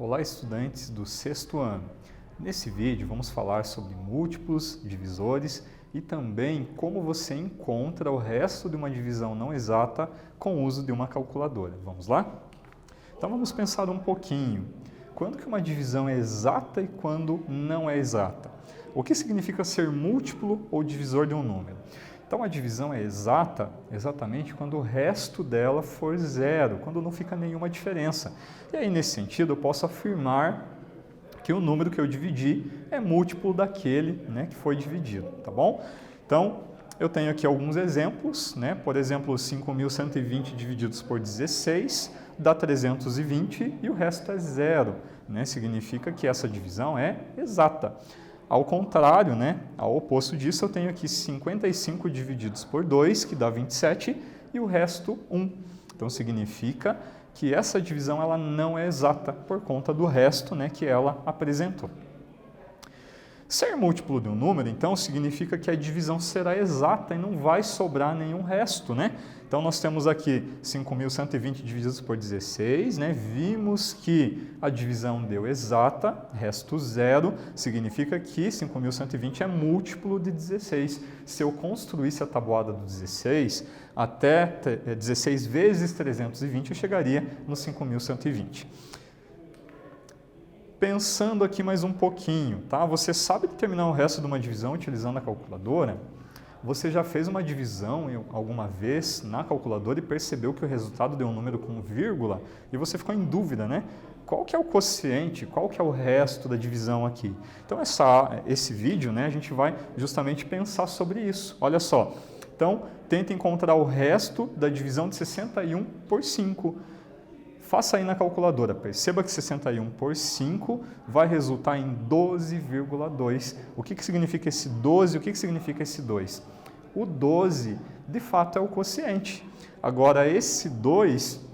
Olá, estudantes do sexto ano. Nesse vídeo vamos falar sobre múltiplos, divisores e também como você encontra o resto de uma divisão não exata com o uso de uma calculadora. Vamos lá? Então vamos pensar um pouquinho. Quando que uma divisão é exata e quando não é exata? O que significa ser múltiplo ou divisor de um número? Então a divisão é exata exatamente quando o resto dela for zero, quando não fica nenhuma diferença. E aí nesse sentido eu posso afirmar que o número que eu dividi é múltiplo daquele, que foi dividido, tá bom? Então eu tenho aqui alguns exemplos, por exemplo, 5.120 divididos por 16 dá 320 e o resto é zero, significa que essa divisão é exata. Ao contrário, ao oposto disso, eu tenho aqui 55 divididos por 2, que dá 27, e o resto 1. Então, significa que essa divisão ela não é exata por conta do resto que ela apresentou. Ser múltiplo de um número, então, significa que a divisão será exata e não vai sobrar nenhum resto, Então, nós temos aqui 5.120 divididos por 16, Vimos que a divisão deu exata, resto zero, significa que 5.120 é múltiplo de 16. Se eu construísse a tabuada do 16, até 16 vezes 320, eu chegaria no 5.120. Pensando aqui mais um pouquinho, tá? Você sabe determinar o resto de uma divisão utilizando a calculadora? Você já fez uma divisão alguma vez na calculadora e percebeu que o resultado deu um número com vírgula e você ficou em dúvida, Qual que é o quociente, qual que é o resto da divisão aqui? Então esse vídeo, a gente vai justamente pensar sobre isso. Olha só, então tenta encontrar o resto da divisão de 61 por 5. Faça aí na calculadora, perceba que 61 por 5 vai resultar em 12,2. O que significa esse 12 e o que significa esse 2? O 12, de fato, é o quociente. Agora, esse 2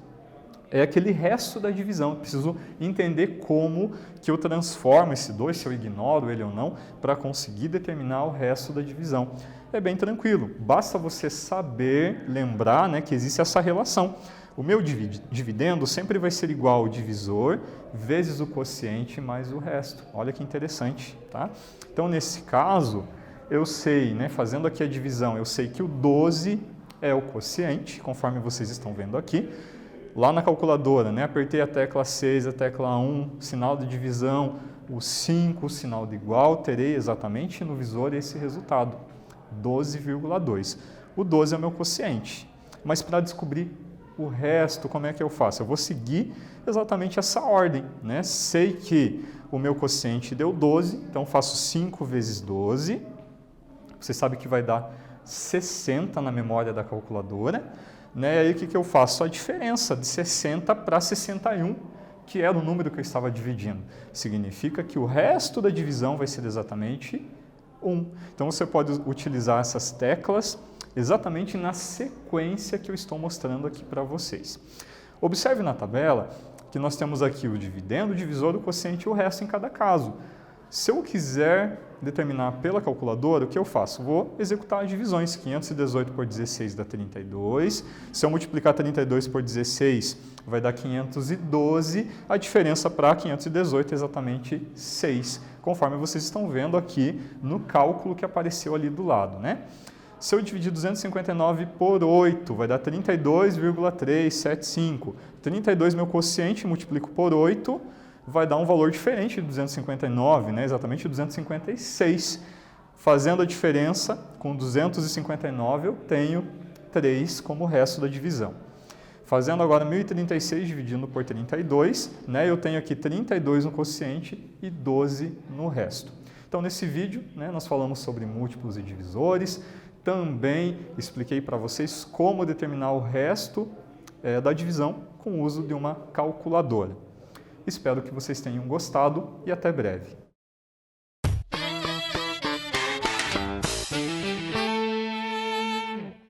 é aquele resto da divisão. Eu preciso entender como que eu transformo esse 2, se eu ignoro ele ou não, para conseguir determinar o resto da divisão. É bem tranquilo, basta você saber, lembrar que existe essa relação. O meu dividendo sempre vai ser igual ao divisor vezes o quociente mais o resto. Olha que interessante, tá? Então, nesse caso, eu sei, fazendo aqui a divisão, eu sei que o 12 é o quociente, conforme vocês estão vendo aqui. Lá na calculadora, apertei a tecla 6, a tecla 1, sinal de divisão, o 5, o sinal de igual, terei exatamente no visor esse resultado, 12,2. O 12 é o meu quociente, mas para descobrir o resto, como é que eu faço? Eu vou seguir exatamente essa ordem, Sei que o meu quociente deu 12, então faço 5 vezes 12. Você sabe que vai dar 60 na memória da calculadora. E aí o que eu faço? A diferença de 60 para 61, que era o número que eu estava dividindo. Significa que o resto da divisão vai ser exatamente 1. Então você pode utilizar essas teclas exatamente na sequência que eu estou mostrando aqui para vocês. Observe na tabela que nós temos aqui o dividendo, o divisor, o quociente e o resto em cada caso. Se eu quiser determinar pela calculadora, o que eu faço? Vou executar as divisões. 518 por 16 dá 32. Se eu multiplicar 32 por 16, vai dar 512. A diferença para 518 é exatamente 6, conforme vocês estão vendo aqui no cálculo que apareceu ali do lado, Se eu dividir 259 por 8, vai dar 32,375. 32 meu quociente, multiplico por 8, vai dar um valor diferente de 259, exatamente 256. Fazendo a diferença, com 259 eu tenho 3 como resto da divisão. Fazendo agora 1036 dividindo por 32, eu tenho aqui 32 no quociente e 12 no resto. Então, nesse vídeo, nós falamos sobre múltiplos e divisores. Também expliquei para vocês como determinar o resto da divisão com o uso de uma calculadora. Espero que vocês tenham gostado e até breve.